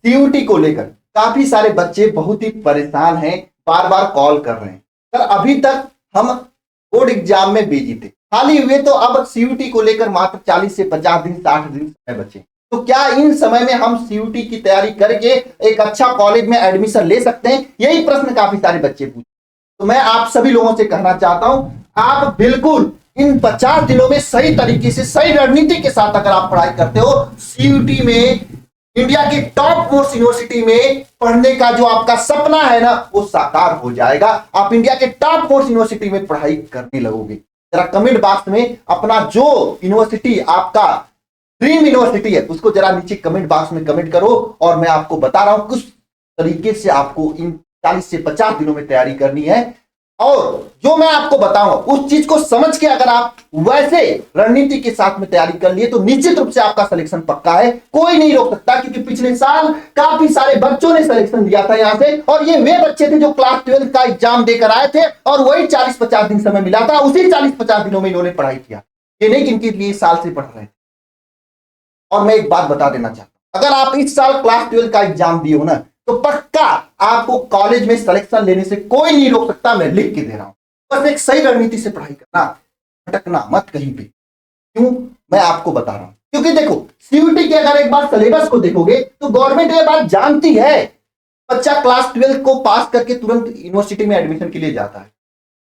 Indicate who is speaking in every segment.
Speaker 1: CUT को लेकर काफी सारे बच्चे बहुत ही परेशान हैं, बार बार कॉल कर रहे हैं। सर अभी तक हम बोर्ड एग्जाम में बिजी थे, हाल ही हुए, तो अब सीयूटी को लेकर मात्र 40 से 50 दिन 60 दिन समय बचे। तो क्या इन समय में हम सीयूटी की तैयारी करके एक अच्छा कॉलेज में एडमिशन ले सकते हैं? यही प्रश्न काफी सारे बच्चे पूछे। तो मैं आप सभी लोगों से कहना चाहता हूं, आप बिल्कुल इन 50 दिनों में सही तरीके से, सही रणनीति के साथ अगर आप पढ़ाई करते हो, सीयूटी में इंडिया की टॉप मोस्ट यूनिवर्सिटी में पढ़ने का जो आपका सपना है ना, वो साकार हो जाएगा। आप इंडिया के टॉप मोस्ट यूनिवर्सिटी में पढ़ाई करने लगोगे। जरा कमेंट बॉक्स में अपना जो यूनिवर्सिटी आपका ड्रीम यूनिवर्सिटी है उसको जरा नीचे कमेंट बॉक्स में कमेंट करो, और मैं आपको बता रहा हूं किस तरीके से आपको इन 40 से 50 दिनों में तैयारी करनी है। और जो मैं आपको बताऊंगा उस चीज को समझ के अगर आप वैसे रणनीति के साथ में तैयारी कर लिए तो निश्चित रूप से आपका सिलेक्शन पक्का है, कोई नहीं रोक सकता। क्योंकि पिछले साल काफी सारे बच्चों ने सिलेक्शन दिया था यहां से, और ये वे बच्चे थे जो क्लास 12 का एग्जाम देकर आए थे, और वही 40-50 दिन समय मिला था, उसी 40-50 दिनों में इन्होंने पढ़ाई किया। ये नहीं कि इनके लिए साल से पढ़ रहे थे। और मैं एक बात बता देना चाहता हूं, अगर आप इस साल क्लास 12 का एग्जाम दिए हो ना, तो पक्का आपको कॉलेज में सिलेक्शन लेने से कोई नहीं रोक सकता। मैं लिख के दे रहा हूं, बस एक सही रणनीति से पढ़ाई करना, भटकना मत कहीं पे। क्यों? मैं आपको बता रहा हूं, क्योंकि देखो सीयूटी के अगर एक बार सिलेबस को देखोगे तो गवर्नमेंट ये बात जानती है, बच्चा क्लास 12 को पास करके तुरंत यूनिवर्सिटी में एडमिशन के लिए जाता है।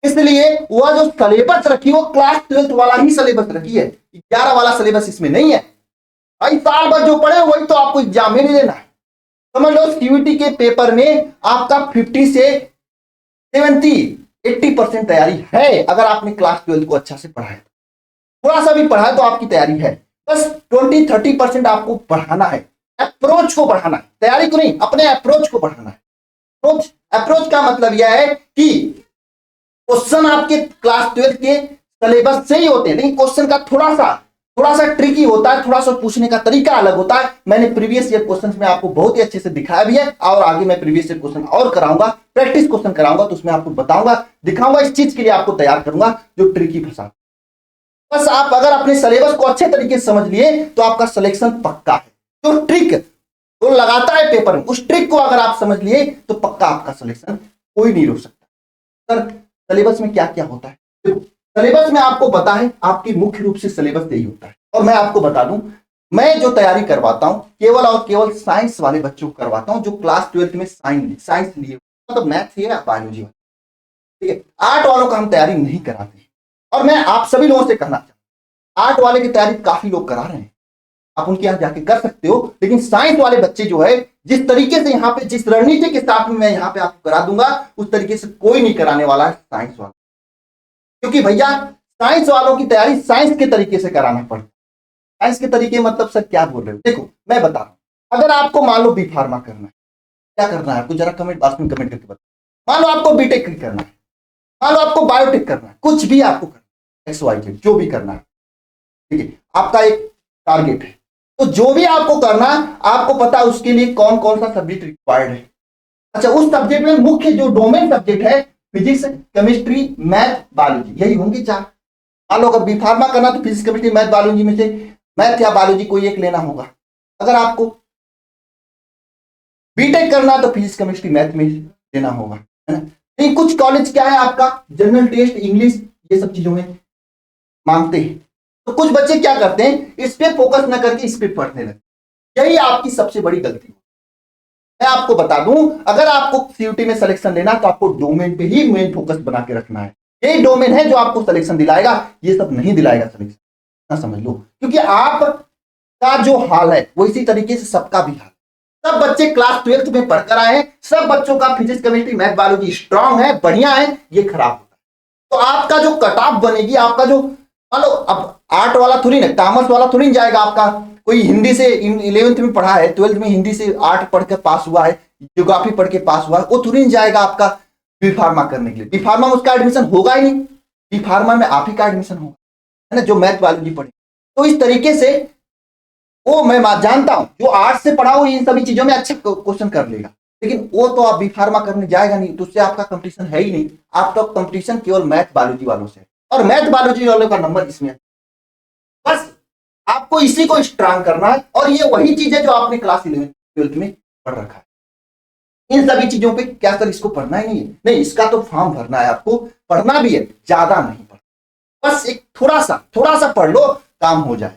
Speaker 1: इसलिए वह जो सिलेबस रखी वो क्लास 12 वाला ही सिलेबस रखी है, 11 वाला सिलेबस इसमें नहीं है। भाई साल भर जो पढ़े वही तो आपको एग्जाम में नहीं देना है। समझ लो सीयूटी के पेपर में आपका 50 से 70-80% तैयारी है, अगर आपने क्लास 12 को अच्छा से पढ़ा है। थोड़ा सा भी पढ़ा है तो आपकी तैयारी है। बस 20-30% आपको बढ़ाना है, अप्रोच को बढ़ाना है, तैयारी को नहीं, अपने अप्रोच को बढ़ाना है। अप्रोच का मतलब यह है कि क्वेश्चन आपके क्लास 12 के सिलेबस से ही होते हैं, लेकिन क्वेश्चन का थोड़ा सा ट्रिकी होता है, थोड़ा सा पूछने का तरीका अलग होता है। मैंने प्रीवियस ईयर क्वेश्चंस में आपको बहुत ही अच्छे से दिखाया भी है, और आगे मैं प्रीवियस ईयर क्वेश्चन और कराऊंगा, प्रैक्टिस क्वेश्चन कराऊंगा, तो उसमें आपको बताऊंगा, दिखाऊंगा, इस चीज के लिए आपको तैयार करूंगा जो ट्रिकी फंसा। बस आप अगर अपने सिलेबस को अच्छे तरीके से समझ लिए तो आपका सिलेक्शन पक्का है। जो ट्रिक वो लगाता है पेपर में, उस ट्रिक को अगर आप समझ लिए तो पक्का आपका सिलेक्शन कोई नहीं रोक सकता। सर सिलेबस में क्या क्या होता है? देखो सिलेबस में आपको पता है, आपकी मुख्य रूप से सिलेबस यही होता है। और मैं आपको बता दूं, मैं जो तैयारी करवाता हूं केवल और केवल साइंस वाले बच्चों को करवाता हूं जो क्लास 12 में साइंस लिए, मतलब मैथ है या बायोलॉजी, ठीक है। आर्ट वालों का हम तैयारी नहीं कराते हैं। और मैं आप सभी लोगों से कहना चाहता हूं, आर्ट वाले की तैयारी काफी लोग करा रहे हैं, आप उनके यहां जाके कर सकते हो, लेकिन साइंस वाले बच्चे जो है, जिस तरीके से यहाँ पे, जिस रणनीति के साथ में मैं यहाँ पे आपको करा दूंगा, उस तरीके से कोई नहीं कराने वाला है साइंस वाला। क्योंकि भैया साइंस वालों की तैयारी साइंस के तरीके से कराना पड़ता है। साइंस के तरीके मतलब सर क्या बोल रहे हो? देखो मैं बता रहा हूं, अगर आपको मान लो बी फार्मा करना है, क्या करना है आपको, जरा कमेंट बॉक्स में कमेंट करके बताओ। मान लो आपको बीटेक करना है, मान लो आपको बायोटेक करना है, कुछ भी आपको करना है, XYZ जो भी करना है, ठीक है, आपका एक टारगेट है। तो जो भी आपको करना, आपको पता है उसके लिए कौन कौन सा सब्जेक्ट रिक्वायर्ड है। अच्छा, उस सब्जेक्ट में मुख्य जो डोमेन सब्जेक्ट है फिजिक्स, केमिस्ट्री, मैथ, बायोलॉजी, यही होंगे 4। मान लो अगर बी फार्मा करना तो फिजिक्स, केमिस्ट्री, मैथ, बायोलॉजी में से मैथ या बायोलॉजी कोई एक लेना होगा। अगर आपको बीटेक करना तो फिजिक्स, केमिस्ट्री, मैथ में लेना होगा, है ना। लेकिन कुछ कॉलेज क्या है आपका जनरल टेस्ट, इंग्लिश, ये सब चीजों में मांगते हैं। तो कुछ बच्चे क्या करते हैं, इस पे फोकस ना करके इस पे पढ़ने लगते। यही आपकी सबसे बड़ी गलती। मैं आपको बता दूं, अगर आपको सीयूटी में सिलेक्शन लेना तो आपको डोमेन पे ही मेन फोकस बना के रखना है। यही डोमेन है जो आपको सिलेक्शन दिलाएगा, ये सब नहीं दिलाएगा सिलेक्शन, ना समझ लो। क्योंकि आपका जो हाल है वो इसी तरीके से सबका भी हाल। सब बच्चे क्लास 12 में पढ़कर आए हैं, सब बच्चों का physics, chemistry, math, biology strong है, बढ़िया है, ये खराब होता है। तो आपका जो कट ऑफ बनेगी, आपका जो, मान लो अब आर्ट वाला थोड़ी ना, कॉमर्स वाला थोड़ी जाएगा, आपका कोई हिंदी से 11th में पढ़ा है, 12th में हिंदी से आर्ट पढ़ के पास हुआ है, ज्योग्राफी पढ़ के पास हुआ है, वो थोड़ी जाएगा आपका बी फार्मा करने के लिए। बी फार्मा में उसका एडमिशन होगा ही नहीं, बी फार्मा में आप ही का एडमिशन होगा, है ना, जो मैथ बायोलॉजी पढ़े। तो इस तरीके से वो मैं जानता हूं जो आर्ट से पढ़ा हो इन सभी चीजों में अच्छा क्वेश्चन कर लेगा, लेकिन वो तो आप बी फार्मा करने जाएगा नहीं, तो उससे आपका कंपटीशन है ही नहीं। आपका कंपटीशन केवल मैथ बायोलॉजी वालों से, और मैथ बायोलॉजी वालों का नंबर इसमें, बस आपको इसी को स्ट्रांग करना है। और ये वही चीज है जो आपने क्लास 11th 12th में पढ़ रखा है। इन सभी चीजों पे क्या सर इसको पढ़ना ही नहीं है? नहीं, इसका तो फॉर्म भरना है, आपको पढ़ना भी है, ज्यादा नहीं पढ़ना, बस एक थोड़ा सा पढ़ लो, काम हो जाए।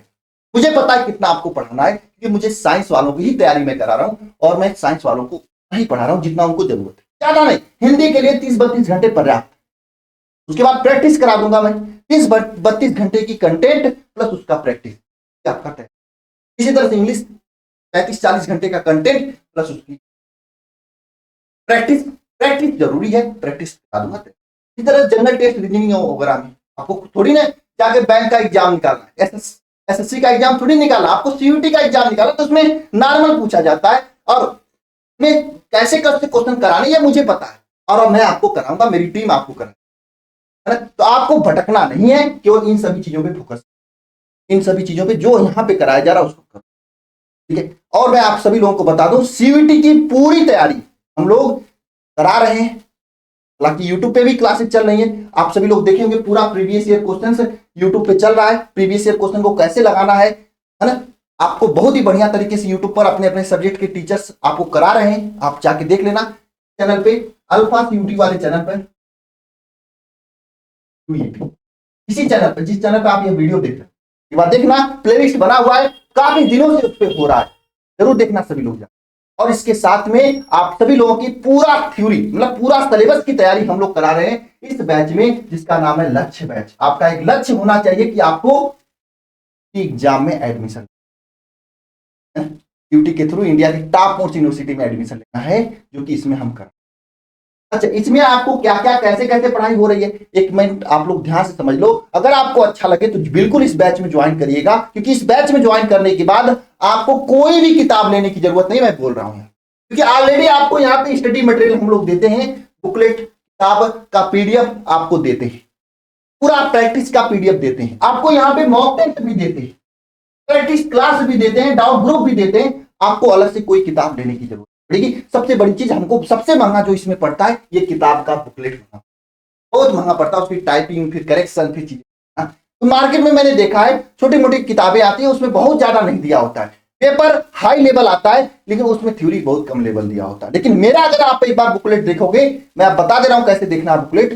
Speaker 1: मुझे पता है कितना आपको पढ़ाना है, क्योंकि मुझे साइंस वालों की ही तैयारी में करा रहा हूं, और मैं साइंस वालों को नहीं पढ़ा रहा हूं जितना उनको जरूरत है, ज्यादा नहीं। हिंदी के लिए 30-32 घंटे पर्याप्त, उसके बाद प्रैक्टिस करा दूंगा मैं 30-32 घंटे की कंटेंट प्लस उसका प्रैक्टिस आपका तय। इसी तरह से इंग्लिश 35-40 घंटे का कंटेंट प्लस उसकी प्रैक्टिस जरूरी है, प्रैक्टिस करा दूंगा। इसी तरह जनरल टेस्ट, रीजनिंग वगैरह में आपको थोड़ी ना जाके बैंक का एग्जाम निकालना है, एसएससी का एग्जाम थोड़ी निकाला, आपको सीयूटी का एग्जाम निकाला, तो उसमें नॉर्मल पूछा जाता है, और मैं कैसे क्वेश्चन कराने ये मुझे पता है, और मैं आपको कराऊंगा, मेरी टीम आपको कराएगी, है ना। तो आपको भटकना नहीं है, केवल इन सभी चीजों पे फोकस, इन सभी चीजों पे जो यहाँ पे कराया जा रहा है उसको करो, ठीक है। और मैं आप सभी लोगों को बता दूं, सीयूटी की पूरी तैयारी हम लोग करा रहे हैं, हालांकि यूट्यूब पे भी क्लासेस चल रही है, आप सभी लोग देखेंगे, पूरा प्रीवियस ईयर क्वेश्चन यूट्यूब पे चल रहा है, प्रीवियस ईयर क्वेश्चन को कैसे लगाना है ना, आपको बहुत ही बढ़िया तरीके से यूट्यूब पर अपने अपने सब्जेक्ट के टीचर्स आपको करा रहे हैं, आप जाके देख लेना चैनल पे, अल्फा सीयूटी वाले चैनल पर, इसी चैनल पर, जिस चैनल पर आप ये वीडियो देख रहे हैं, एक बार देखना, प्लेलिस्ट बना हुआ है, काफी दिनों से उस पर हो रहा है, जरूर देखना सभी लोग। और इसके साथ में आप सभी लोगों की पूरा थ्योरी, मतलब पूरा सिलेबस की तैयारी हम लोग करा रहे हैं इस बैच में, जिसका नाम है लक्ष्य बैच। आपका एक लक्ष्य होना चाहिए कि आपको एग्जाम में एडमिशन, यूटी के थ्रू इंडिया की टॉप मोस्ट यूनिवर्सिटी में एडमिशन लेना है, जो कि इसमें हम कर। अच्छा, इसमें आपको क्या क्या कैसे कैसे पढ़ाई हो रही है, एक मिनट आप लोग ध्यान से समझ लो। अगर आपको अच्छा लगे तो बिल्कुल इस बैच में ज्वाइन करिएगा, क्योंकि इस बैच में ज्वाइन करने के बाद आपको कोई भी किताब लेने की जरूरत नहीं, मैं बोल रहा हूं, क्योंकि ऑलरेडी आपको यहाँ पे स्टडी मटेरियल हम लोग देते हैं, बुकलेट किताब का पीडीएफ आपको देते हैं, पूरा प्रैक्टिस का पीडीएफ देते हैं, आपको यहाँ पे मॉक टेस्ट भी देते हैं, प्रैक्टिस क्लास भी देते हैं, डाउट ग्रुप भी देते हैं, आपको अलग से कोई किताब लेने की जरूरत पड़ेगी। सबसे बड़ी चीज हमको सबसे महंगा जो इसमें पड़ता है, ये किताब का बुकलेट बहुत महंगा पड़ता है, उसकी टाइपिंग, फिर करेक्शन, फिर चीजें। तो मार्केट में मैंने देखा है छोटी मोटी किताबें आती है, उसमें बहुत ज्यादा नहीं दिया होता है, पेपर हाई लेवल आता है, लेकिन उसमें थ्योरी बहुत कम लेवल दिया होता है। लेकिन मेरा अगर आप एक बार बुकलेट देखोगे, मैं आप बता दे रहा हूं कैसे देखना है बुकलेट,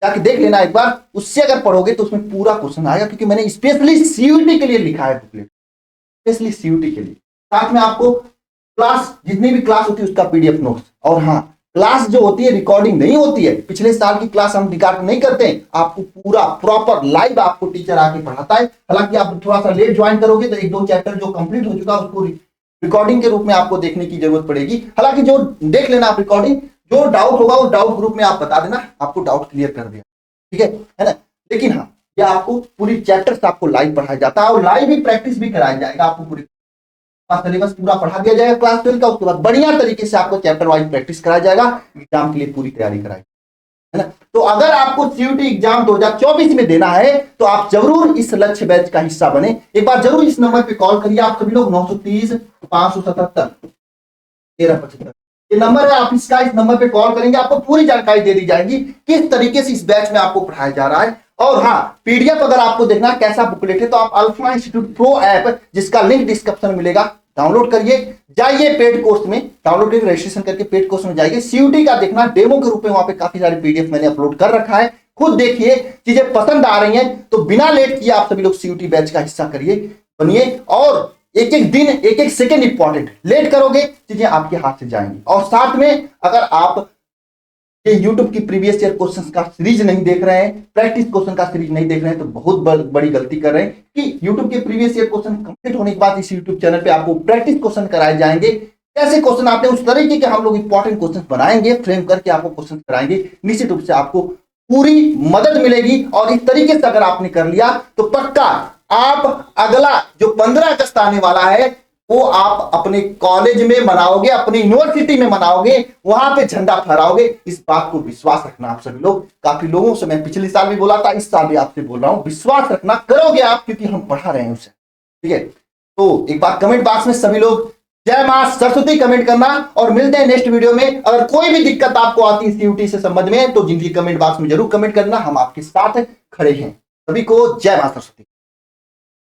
Speaker 1: जाके देख लेना एक बार, उससे अगर पढ़ोगे तो उसमें पूरा क्वेश्चन आएगा, क्योंकि मैंने स्पेशली सीयूटी के लिए लिखा है बुकलेट, स्पेशली सीयूटी के लिए। साथ में आपको क्लास, जितनी भी क्लास होती है उसका पीडीएफ नोट्स, और हाँ, क्लास जो होती है रिकॉर्डिंग नहीं होती है, पिछले साल की क्लास हम रिकॉर्ड नहीं करते हैं, आपको पूरा प्रॉपर लाइव आपको टीचर आके पढ़ाता है। हालांकि आप थोड़ा सा लेट ज्वाइन करोगे तो 1-2 चैप्टर जो कंप्लीट हो चुका है उसको रिकॉर्डिंग के रूप में आपको देखने की जरूरत पड़ेगी। हालांकि जो देख लेना आप रिकॉर्डिंग, जो डाउट होगा वो डाउट ग्रुप में आप बता देना, आपको डाउट क्लियर कर दिया, ठीक है ना। लेकिन हाँ, ये आपको पूरी चैप्टर्स आपको लाइव पढ़ाया जाता है, और लाइव ही प्रैक्टिस भी कराया जाएगा, आपको पूरी सिलेबस पूरा पढ़ा दिया जाएगा क्लास 12 का, उसके बाद बढ़िया तरीके से आपको चैप्टर वाइज प्रैक्टिस कराया जाएगा, एग्जाम के लिए पूरी तैयारी कराई, है ना। तो अगर आपको सीयूटी एग्जाम 2024 में देना है तो आप जरूर इस लक्ष्य बैच का हिस्सा बने। एक बार जरूर इस नंबर पे कॉल करिए आप सभी लोग, 930 577 1375 ये नंबर है, आप इसका इस नंबर पे कॉल करेंगे, आपको पूरी जानकारी दे दी जाएगी किस तरीके से इस बैच में आपको पढ़ाया जा रहा है। और हाँ, पीडीएफ अगर आपको देखना है कैसा बुकलेट है, तो आप अल्फा इंस्टीट्यूट प्रो ऐप, जिसका लिंक डिस्क्रिप्शन में मिलेगा, डाउनलोड करिए, जाइए पेड कोर्स में, डाउनलोड करके रजिस्ट्रेशन करके पेड कोर्स में जाइए, सीयूटी का देखना डेमो के रूप में, वहां पे काफी सारे पीडीएफ मैंने अपलोड कर रखा है, खुद देखिए, चीजें पसंद आ रही हैं तो बिना लेट किए आप सभी लोग सीयूटी बैच का हिस्सा करिए, बनिए। और एक एक दिन, एक एक सेकंड इंपॉर्टेंट, लेट करोगे चीजें आपके हाथ से जाएंगी। और साथ में अगर आप ये YouTube की प्रीवियस ईयर क्वेश्चंस का सीरीज नहीं देख रहे हैं, प्रैक्टिस क्वेश्चन का सीरीज नहीं देख रहे हैं, तो बहुत बड़ी गलती कर रहे हैं, कि YouTube के प्रीवियस ईयर क्वेश्चन कंप्लीट होने के बाद इस YouTube चैनल पे आपको प्रैक्टिस क्वेश्चन कराए जाएंगे। कैसे क्वेश्चन आते हैं उस तरीके के हम लोग इंपॉर्टेंट क्वेश्चन बनाएंगे, फ्रेम करके आपको क्वेश्चन कराएंगे, निश्चित रूप से आपको पूरी मदद मिलेगी। और इस तरीके से अगर आपने कर लिया तो पक्का आप अगला जो 15 अगस्त आने वाला है वो आप अपने कॉलेज में मनाओगे, अपनी यूनिवर्सिटी में मनाओगे, वहां पे झंडा फहराओगे। इस बात को विश्वास रखना आप सभी लोग। काफी लोगों से मैं पिछले साल भी बोला था, इस साल भी आपसे बोल रहा हूं, विश्वास रखना, करोगे आप, क्योंकि हम पढ़ा रहे हैं उसे, ठीक है। तो एक बार कमेंट बॉक्स में सभी लोग जय मां सरस्वती कमेंट करना, और मिलते हैं नेक्स्ट वीडियो में। अगर कोई भी दिक्कत आपको आती है सीयूटी से संबंध में तो जिंदगी कमेंट बॉक्स में जरूर कमेंट करना, हम आपके साथ खड़े हैं। सभी को जय मां सरस्वती।